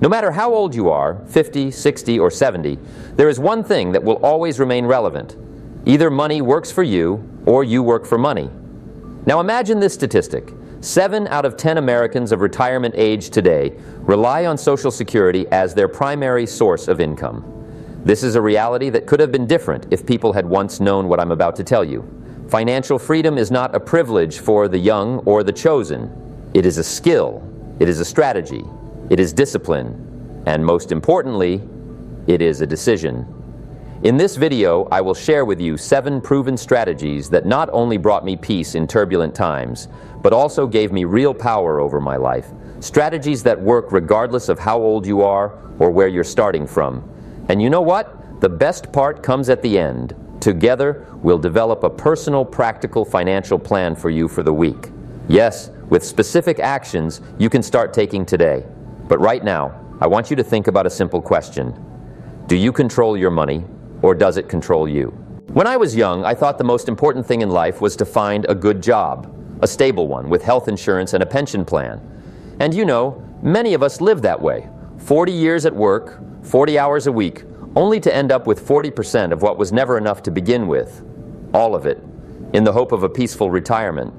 No matter how old you are, 50, 60, or 70, there is one thing that will always remain relevant. Either money works for you, or you work for money. Now imagine this statistic. 7 out of 10 Americans of retirement age today rely on Social Security as their primary source of income. This is a reality that could have been different if people had once known what I'm about to tell you. Financial freedom is not a privilege for the young or the chosen. It is a skill, it is a strategy, it is discipline, and most importantly, it is a decision. In this video, I will share with you 7 proven strategies that not only brought me peace in turbulent times, but also gave me real power over my life. Strategies that work regardless of how old you are or where you're starting from. And you know what? The best part comes at the end. Together, we'll develop a personal, practical financial plan for you for the week. Yes, with specific actions you can start taking today. But right now, I want you to think about a simple question. Do you control your money, or does it control you? When I was young, I thought the most important thing in life was to find a good job, a stable one with health insurance and a pension plan. And you know, many of us live that way. 40 years at work, 40 hours a week, only to end up with 40% of what was never enough to begin with. All of it, in the hope of a peaceful retirement.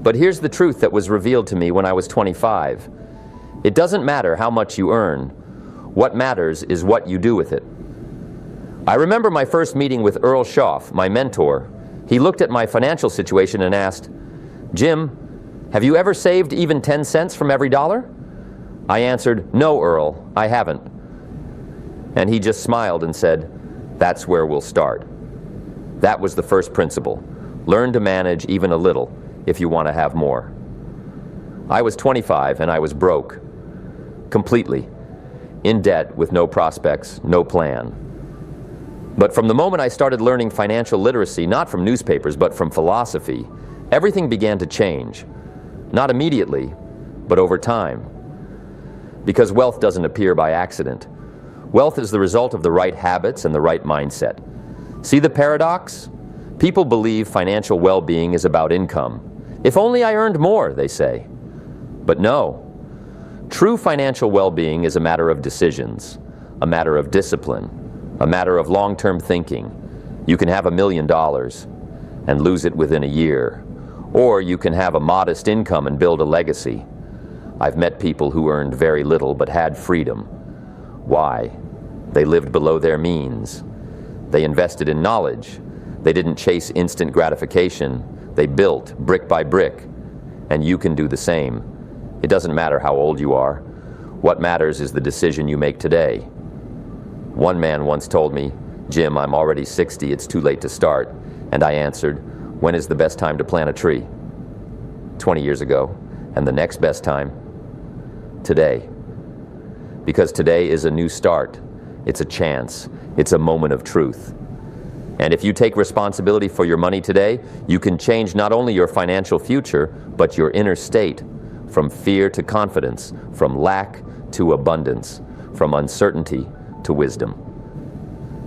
But here's the truth that was revealed to me when I was 25. It doesn't matter how much you earn. What matters is what you do with it. I remember my first meeting with Earl Schaff, my mentor. He looked at my financial situation and asked, "Jim, have you ever saved even 10 cents from every dollar?" I answered, "No, Earl, I haven't." And he just smiled and said, "That's where we'll start." That was the first principle. Learn to manage even a little if you want to have more. I was 25 and I was broke. Completely. In debt with no prospects, no plan. But from the moment I started learning financial literacy, not from newspapers, but from philosophy, everything began to change. Not immediately, but over time. Because wealth doesn't appear by accident. Wealth is the result of the right habits and the right mindset. See the paradox? People believe financial well-being is about income. If only I earned more, they say. But no. True financial well-being is a matter of decisions, a matter of discipline, a matter of long-term thinking. You can have $1 million and lose it within a year. Or you can have a modest income and build a legacy. I've met people who earned very little but had freedom. Why? They lived below their means. They invested in knowledge. They didn't chase instant gratification. They built brick by brick. And you can do the same. It doesn't matter how old you are. What matters is the decision you make today. One man once told me, "Jim, I'm already 60, it's too late to start." And I answered, "When is the best time to plant a tree?" 20 years ago. And the next best time? Today. Because today is a new start. It's a chance. It's a moment of truth. And if you take responsibility for your money today, you can change not only your financial future, but your inner state. From fear to confidence, from lack to abundance, from uncertainty to wisdom.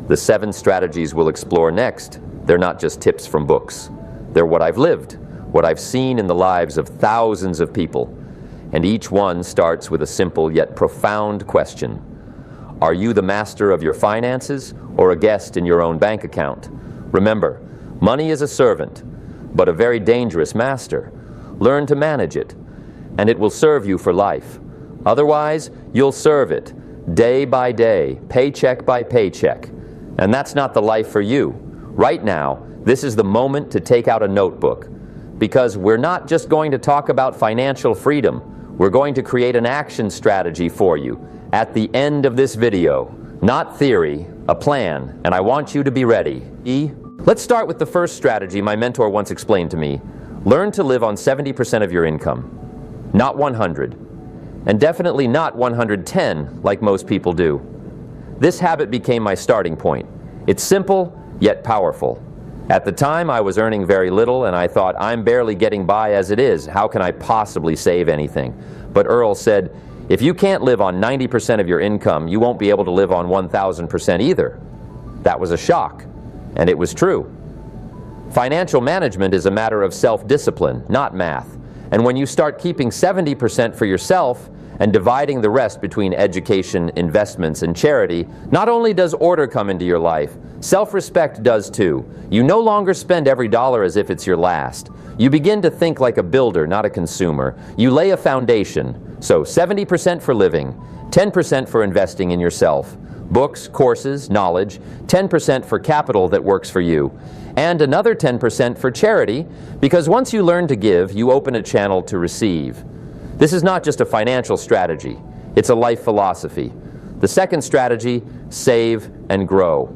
The 7 strategies we'll explore next, they're not just tips from books. They're what I've lived, what I've seen in the lives of thousands of people. And each one starts with a simple yet profound question. Are you the master of your finances or a guest in your own bank account? Remember, money is a servant, but a very dangerous master. Learn to manage it, and it will serve you for life. Otherwise, you'll serve it day by day, paycheck by paycheck. And that's not the life for you. Right now, this is the moment to take out a notebook. Because we're not just going to talk about financial freedom. We're going to create an action strategy for you at the end of this video. Not theory, a plan, and I want you to be ready. Let's start with the first strategy my mentor once explained to me. Learn to live on 70% of your income, not 100. And definitely not 110 like most people do. This habit became my starting point. It's simple, yet powerful. At the time, I was earning very little, and I thought, I'm barely getting by as it is. How can I possibly save anything? But Earl said, if you can't live on 90% of your income, you won't be able to live on 1,000% either. That was a shock, and it was true. Financial management is a matter of self-discipline, not math. And when you start keeping 70% for yourself and dividing the rest between education, investments, and charity, not only does order come into your life, self-respect does too. You no longer spend every dollar as if it's your last. You begin to think like a builder, not a consumer. You lay a foundation. So 70% for living, 10% for investing in yourself, books, courses, knowledge, 10% for capital that works for you, and another 10% for charity, because once you learn to give, you open a channel to receive. This is not just a financial strategy, it's a life philosophy. The second strategy, save and grow.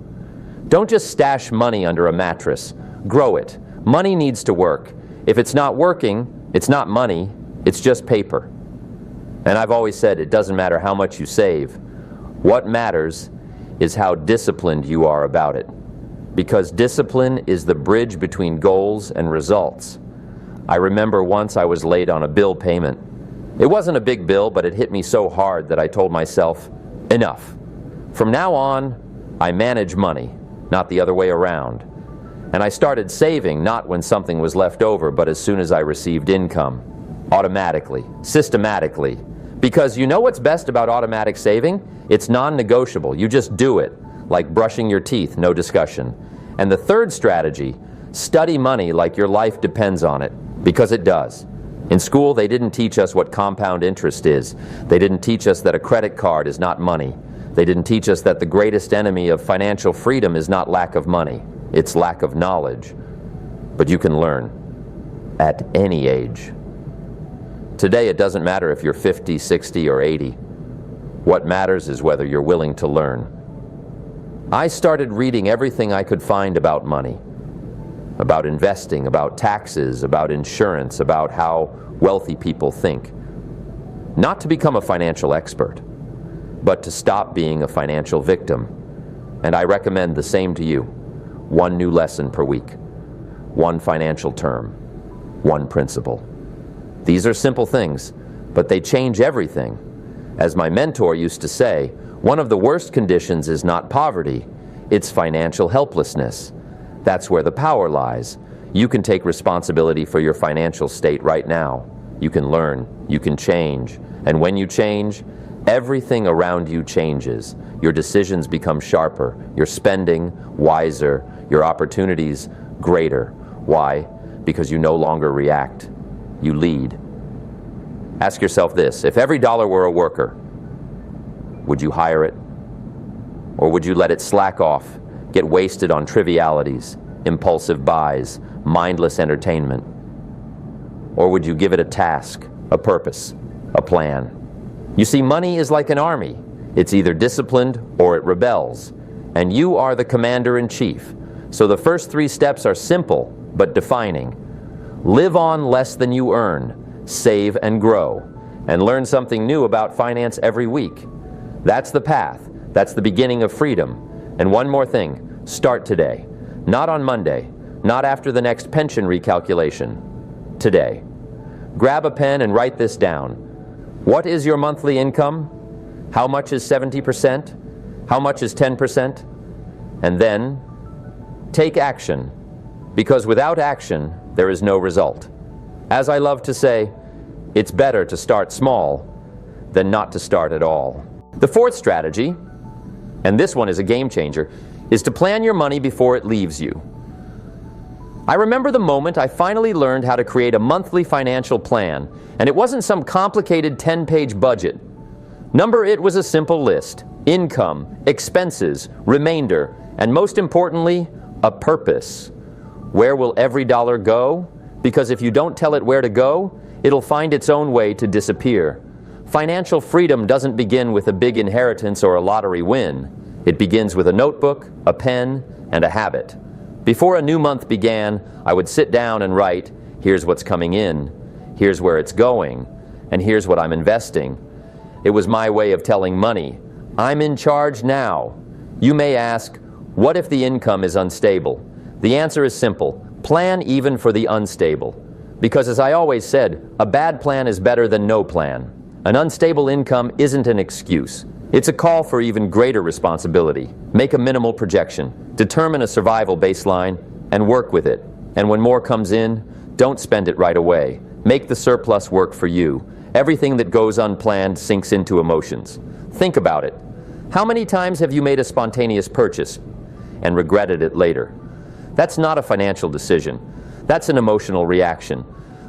Don't just stash money under a mattress, grow it. Money needs to work. If it's not working, it's not money, it's just paper. And I've always said it doesn't matter how much you save. What matters is how disciplined you are about it. Because discipline is the bridge between goals and results. I remember once I was late on a bill payment. It wasn't a big bill, but it hit me so hard that I told myself, enough. From now on, I manage money, not the other way around. And I started saving not when something was left over, but as soon as I received income. Automatically, systematically. Because you know what's best about automatic saving? It's non-negotiable. You just do it, like brushing your teeth, no discussion. And the third strategy, study money like your life depends on it, because it does. In school, they didn't teach us what compound interest is. They didn't teach us that a credit card is not money. They didn't teach us that the greatest enemy of financial freedom is not lack of money. It's lack of knowledge. But you can learn at any age. Today, it doesn't matter if you're 50, 60, or 80. What matters is whether you're willing to learn. I started reading everything I could find about money, about investing, about taxes, about insurance, about how wealthy people think. Not to become a financial expert, but to stop being a financial victim. And I recommend the same to you. One new lesson per week, one financial term, one principle. These are simple things, but they change everything. As my mentor used to say, one of the worst conditions is not poverty, it's financial helplessness. That's where the power lies. You can take responsibility for your financial state right now. You can learn, you can change, and when you change, everything around you changes. Your decisions become sharper, your spending wiser, your opportunities greater. Why? Because you no longer react. You lead. Ask yourself this, if every dollar were a worker, would you hire it? Or would you let it slack off, get wasted on trivialities, impulsive buys, mindless entertainment? Or would you give it a task, a purpose, a plan? You see, money is like an army. It's either disciplined or it rebels. And you are the commander-in-chief. So the first 3 steps are simple but defining. Live on less than you earn, save and grow, and learn something new about finance every week. That's the path. That's the beginning of freedom. And one more thing, start today. Not on Monday, not after the next pension recalculation. Today. Grab a pen and write this down. What is your monthly income? How much is 70%? How much is 10%? And then take action, because without action, there is no result. As I love to say, it's better to start small than not to start at all. The fourth strategy, and this one is a game changer, is to plan your money before it leaves you. I remember the moment I finally learned how to create a monthly financial plan, and it wasn't some complicated 10-page budget. Number it was a simple list: income, expenses, remainder, and most importantly, a purpose. Where will every dollar go? Because if you don't tell it where to go, it'll find its own way to disappear. Financial freedom doesn't begin with a big inheritance or a lottery win. It begins with a notebook, a pen, and a habit. Before a new month began, I would sit down and write, here's what's coming in, here's where it's going, and here's what I'm investing. It was my way of telling money, I'm in charge now. You may ask, what if the income is unstable? The answer is simple. Plan even for the unstable. Because as I always said, a bad plan is better than no plan. An unstable income isn't an excuse. It's a call for even greater responsibility. Make a minimal projection. Determine a survival baseline and work with it. And when more comes in, don't spend it right away. Make the surplus work for you. Everything that goes unplanned sinks into emotions. Think about it. How many times have you made a spontaneous purchase and regretted it later? That's not a financial decision. That's an emotional reaction.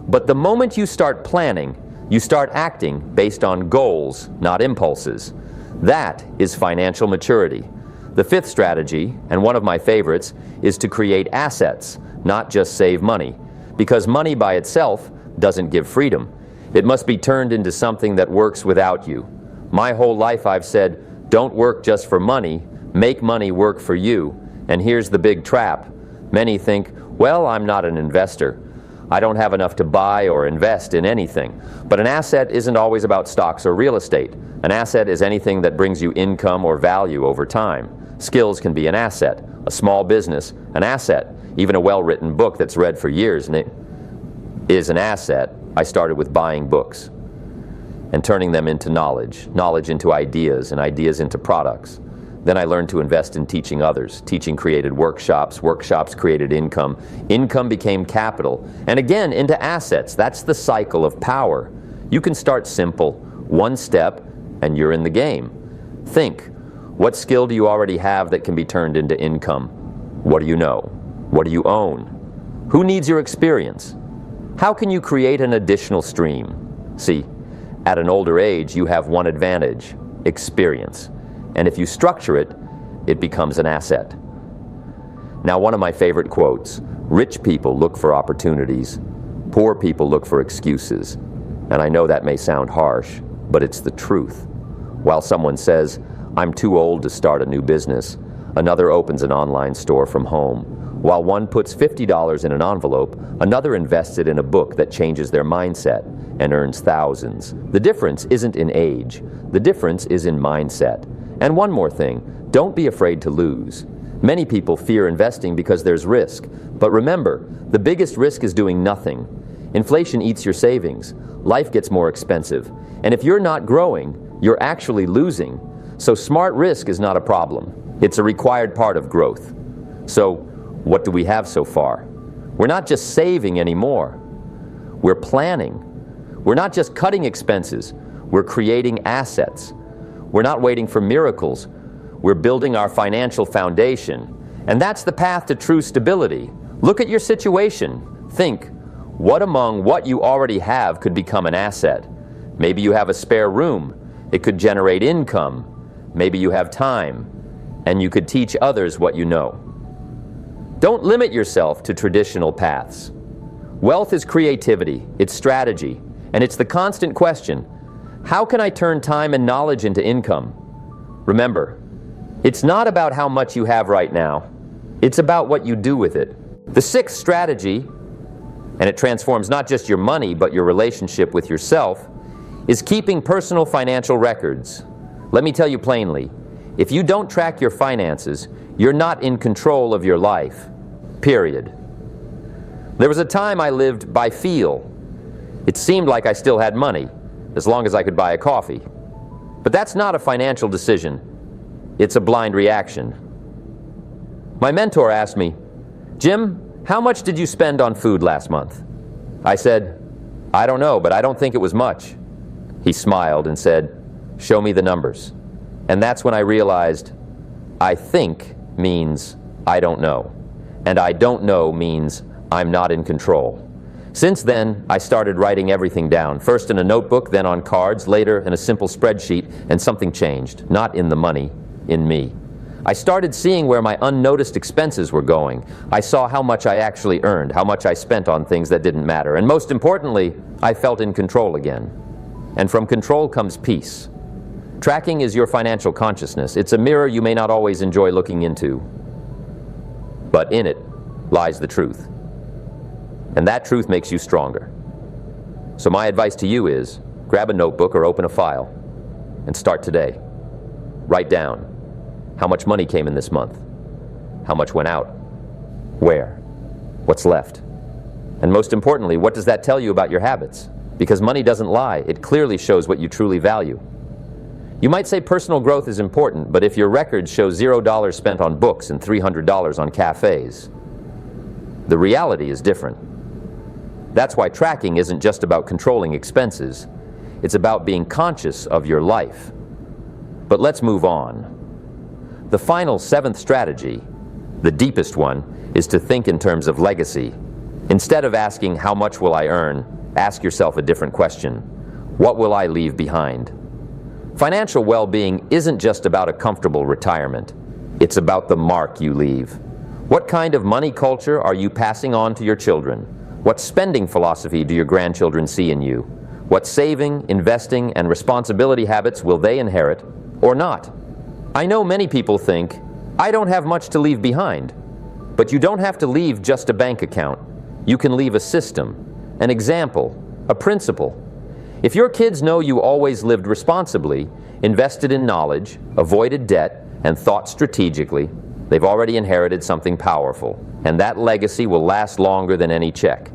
But the moment you start planning, you start acting based on goals, not impulses. That is financial maturity. The fifth strategy, and one of my favorites, is to create assets, not just save money. Because money by itself doesn't give freedom. It must be turned into something that works without you. My whole life I've said, don't work just for money, make money work for you. And here's the big trap. Many think, well, I'm not an investor. I don't have enough to buy or invest in anything. But an asset isn't always about stocks or real estate. An asset is anything that brings you income or value over time. Skills can be an asset, a small business, an asset, even a well-written book that's read for years and it is an asset. I started with buying books and turning them into knowledge into ideas, and ideas into products. Then I learned to invest in teaching others. Teaching created workshops, workshops created income, income became capital, and again into assets. That's the cycle of power. You can start simple, one step, and you're in the game. Think, what skill do you already have that can be turned into income? What do you know? What do you own? Who needs your experience? How can you create an additional stream? See, at an older age, you have one advantage, experience. And if you structure it, it becomes an asset. Now, one of my favorite quotes, rich people look for opportunities, poor people look for excuses. And I know that may sound harsh, but it's the truth. While someone says, I'm too old to start a new business, another opens an online store from home. While one puts $50 in an envelope, another invests it in a book that changes their mindset and earns thousands. The difference isn't in age. The difference is in mindset. And one more thing, don't be afraid to lose. Many people fear investing because there's risk. But remember, the biggest risk is doing nothing. Inflation eats your savings. Life gets more expensive. And if you're not growing, you're actually losing. So smart risk is not a problem. It's a required part of growth. So what do we have so far? We're not just saving anymore. We're planning. We're not just cutting expenses. We're creating assets. We're not waiting for miracles. We're building our financial foundation. And that's the path to true stability. Look at your situation. Think, what among what you already have could become an asset? Maybe you have a spare room. It could generate income. Maybe you have time, and you could teach others what you know. Don't limit yourself to traditional paths. Wealth is creativity, it's strategy, and it's the constant question, how can I turn time and knowledge into income? Remember, it's not about how much you have right now, it's about what you do with it. The sixth strategy, and it transforms not just your money, but your relationship with yourself, is keeping personal financial records. Let me tell you plainly, if you don't track your finances, you're not in control of your life, period. There was a time I lived by feel. It seemed like I still had money, as long as I could buy a coffee. But that's not a financial decision. It's a blind reaction. My mentor asked me, Jim, how much did you spend on food last month? I said, I don't know, but I don't think it was much. He smiled and said, show me the numbers. And that's when I realized, I think means I don't know. And I don't know means I'm not in control. Since then, I started writing everything down, first in a notebook, then on cards, later in a simple spreadsheet, and something changed, not in the money, in me. I started seeing where my unnoticed expenses were going. I saw how much I actually earned, how much I spent on things that didn't matter, and most importantly, I felt in control again. And from control comes peace. Tracking is your financial consciousness. It's a mirror you may not always enjoy looking into, but in it lies the truth. And that truth makes you stronger. So my advice to you is, grab a notebook or open a file and start today. Write down how much money came in this month, how much went out, where, what's left, and most importantly, what does that tell you about your habits? Because money doesn't lie. It clearly shows what you truly value. You might say personal growth is important, but if your record shows $0 spent on books and $300 on cafes, the reality is different. That's why tracking isn't just about controlling expenses. It's about being conscious of your life. But let's move on. The final seventh strategy, the deepest one, is to think in terms of legacy. Instead of asking, how much will I earn, ask yourself a different question. What will I leave behind? Financial well-being isn't just about a comfortable retirement. It's about the mark you leave. What kind of money culture are you passing on to your children? What spending philosophy do your grandchildren see in you? What saving, investing, and responsibility habits will they inherit or not? I know many people think, I don't have much to leave behind. But you don't have to leave just a bank account. You can leave a system, an example, a principle. If your kids know you always lived responsibly, invested in knowledge, avoided debt, and thought strategically, they've already inherited something powerful, and that legacy will last longer than any check.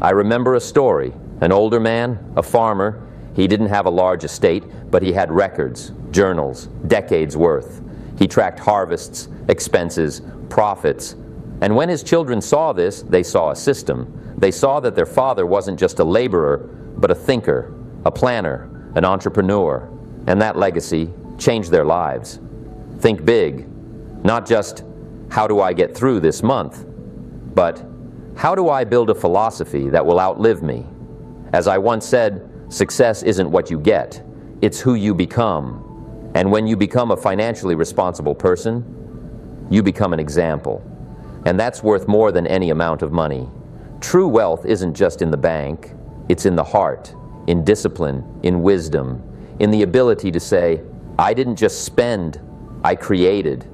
I remember a story. An older man, a farmer, he didn't have a large estate, but he had records, journals, decades worth. He tracked harvests, expenses, profits. And when his children saw this, they saw a system. They saw that their father wasn't just a laborer, but a thinker, a planner, an entrepreneur. And that legacy changed their lives. Think big. Not just, how do I get through this month? But, how do I build a philosophy that will outlive me? As I once said, success isn't what you get, it's who you become. And when you become a financially responsible person, you become an example. And that's worth more than any amount of money. True wealth isn't just in the bank, it's in the heart, in discipline, in wisdom, in the ability to say, I didn't just spend, I created.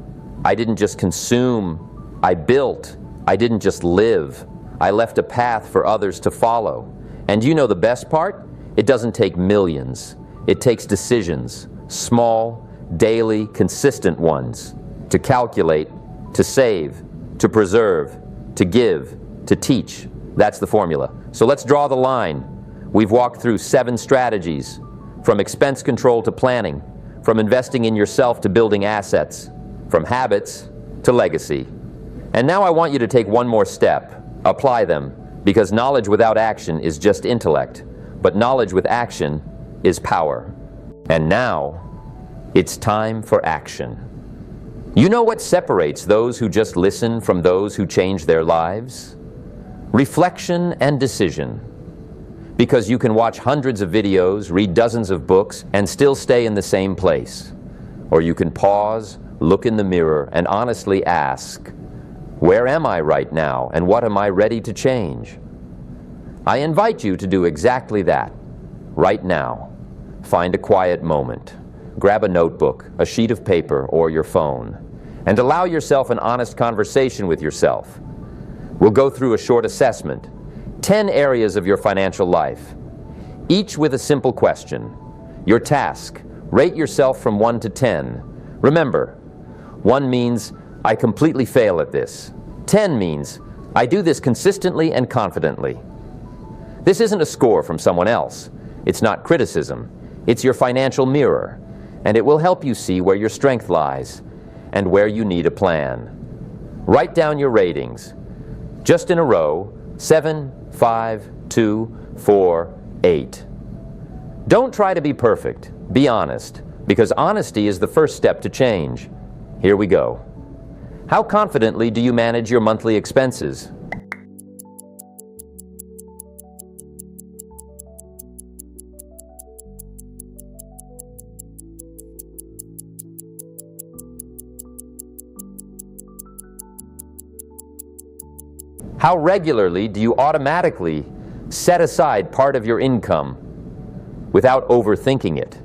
I didn't just consume, I built. I didn't just live. I left a path for others to follow. And you know the best part? It doesn't take millions. It takes decisions, small, daily, consistent ones, to calculate, to save, to preserve, to give, to teach. That's the formula. So let's draw the line. We've walked through 7 strategies, from expense control to planning, from investing in yourself to building assets, from habits to legacy. And now I want you to take one more step. Apply them, because knowledge without action is just intellect, but knowledge with action is power. And now, it's time for action. You know what separates those who just listen from those who change their lives? Reflection and decision. Because you can watch hundreds of videos, read dozens of books, and still stay in the same place. Or you can pause, look in the mirror, and honestly ask, where am I right now, and what am I ready to change? I invite you to do exactly that, right now. Find a quiet moment. Grab a notebook, a sheet of paper, or your phone, and allow yourself an honest conversation with yourself. We'll go through a short assessment, 10 areas of your financial life, each with a simple question. Your task, rate yourself from 1 to 10. Remember, 1 means, I completely fail at this. 10 means, I do this consistently and confidently. This isn't a score from someone else. It's not criticism. It's your financial mirror, and it will help you see where your strength lies and where you need a plan. Write down your ratings, just in a row, 7, 5, 2, 4, 8. Don't try to be perfect. Be honest, because honesty is the first step to change. Here we go. How confidently do you manage your monthly expenses? How regularly do you automatically set aside part of your income without overthinking it?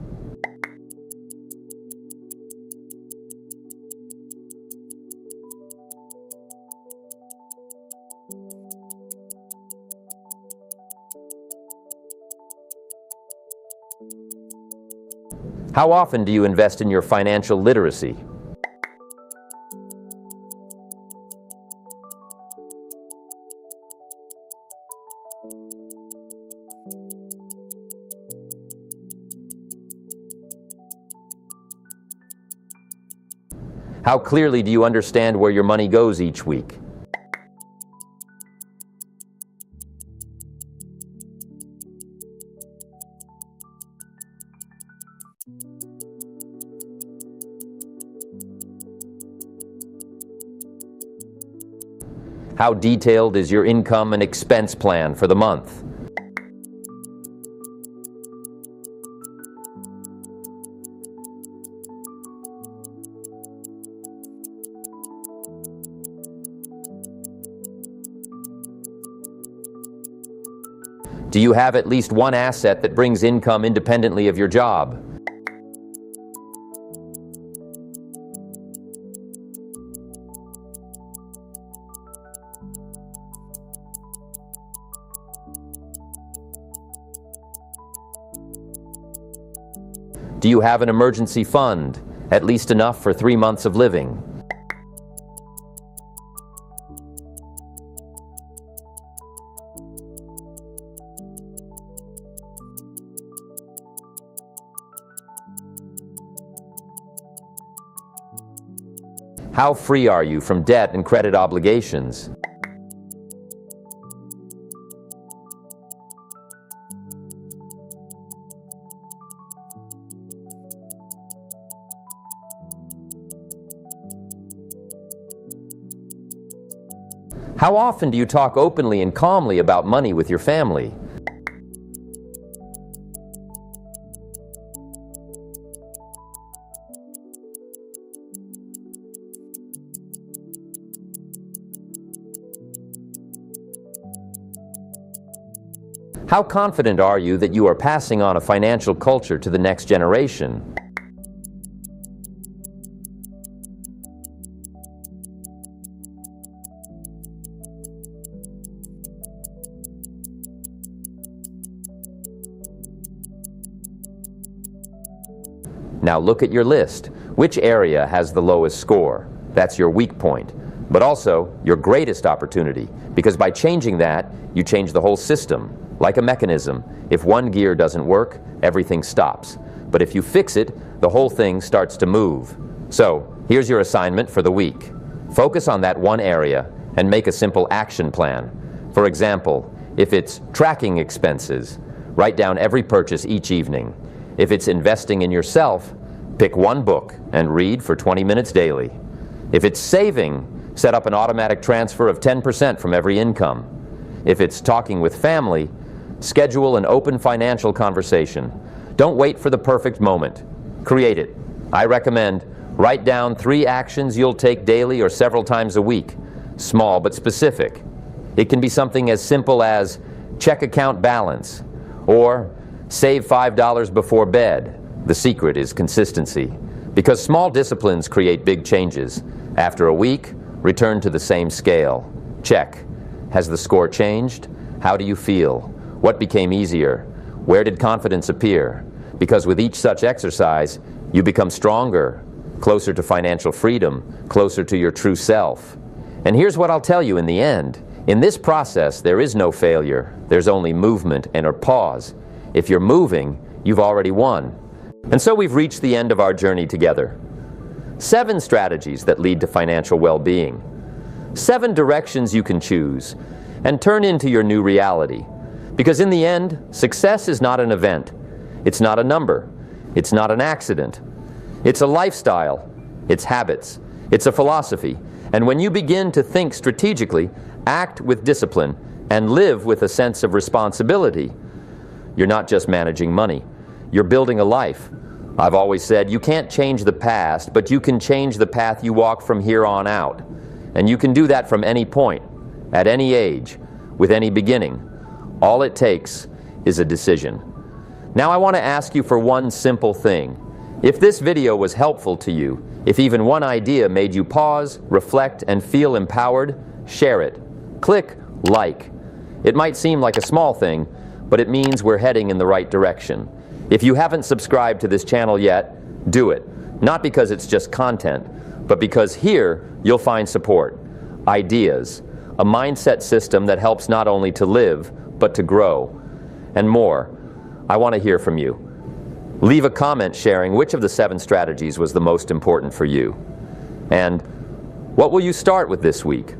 How often do you invest in your financial literacy? How clearly do you understand where your money goes each week? How detailed is your income and expense plan for the month? Do you have at least one asset that brings income independently of your job? Do you have an emergency fund, at least enough for 3 months of living? How free are you from debt and credit obligations? How often do you talk openly and calmly about money with your family? How confident are you that you are passing on a financial culture to the next generation? Now look at your list. Which area has the lowest score? That's your weak point, but also your greatest opportunity, because by changing that, you change the whole system. Like a mechanism, if one gear doesn't work, everything stops. But if you fix it, the whole thing starts to move. So, here's your assignment for the week. Focus on that one area and make a simple action plan. For example, if it's tracking expenses, write down every purchase each evening. If it's investing in yourself, pick one book and read for 20 minutes daily. If it's saving, set up an automatic transfer of 10% from every income. If it's talking with family, schedule an open financial conversation. Don't wait for the perfect moment. Create it. I recommend write down 3 actions you'll take daily or several times a week. Small but specific. It can be something as simple as check account balance or save $5 before bed. The secret is consistency, because small disciplines create big changes. After a week, return to the same scale. Check. Has the score changed? How do you feel? What became easier? Where did confidence appear? Because with each such exercise, you become stronger, closer to financial freedom, closer to your true self. And here's what I'll tell you in the end. In this process, there is no failure. There's only movement and a pause. If you're moving, you've already won. And so we've reached the end of our journey together. 7 strategies that lead to financial well-being. 7 directions you can choose and turn into your new reality. Because in the end, success is not an event. It's not a number. It's not an accident. It's a lifestyle. It's habits. It's a philosophy. And when you begin to think strategically, act with discipline, and live with a sense of responsibility, you're not just managing money. You're building a life. I've always said you can't change the past, but you can change the path you walk from here on out. And you can do that from any point, at any age, with any beginning. All it takes is a decision. Now I want to ask you for one simple thing. If this video was helpful to you, if even one idea made you pause, reflect, and feel empowered, share it. Click like. It might seem like a small thing, but it means we're heading in the right direction. If you haven't subscribed to this channel yet, do it. Not because it's just content, but because here you'll find support, ideas, a mindset system that helps not only to live, but to grow, and more. I want to hear from you. Leave a comment sharing which of the 7 strategies was the most important for you. And what will you start with this week?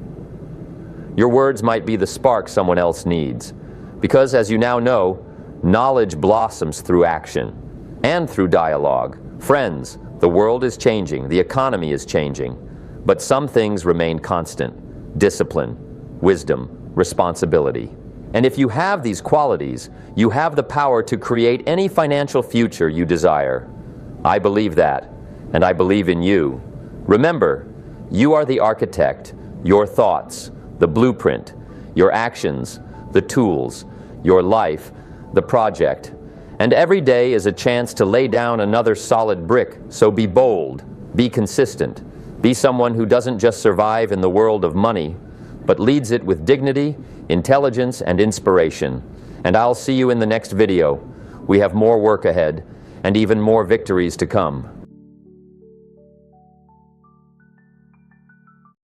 Your words might be the spark someone else needs. Because as you now know, knowledge blossoms through action and through dialogue. Friends, the world is changing, the economy is changing, but some things remain constant. Discipline, wisdom, responsibility. And if you have these qualities, you have the power to create any financial future you desire. I believe that, and I believe in you. Remember, you are the architect. Your thoughts, the blueprint, your actions, the tools, your life, the project. And every day is a chance to lay down another solid brick, so be bold, be consistent, be someone who doesn't just survive in the world of money, but leads it with dignity, intelligence, and inspiration. And I'll see you in the next video. We have more work ahead, and even more victories to come.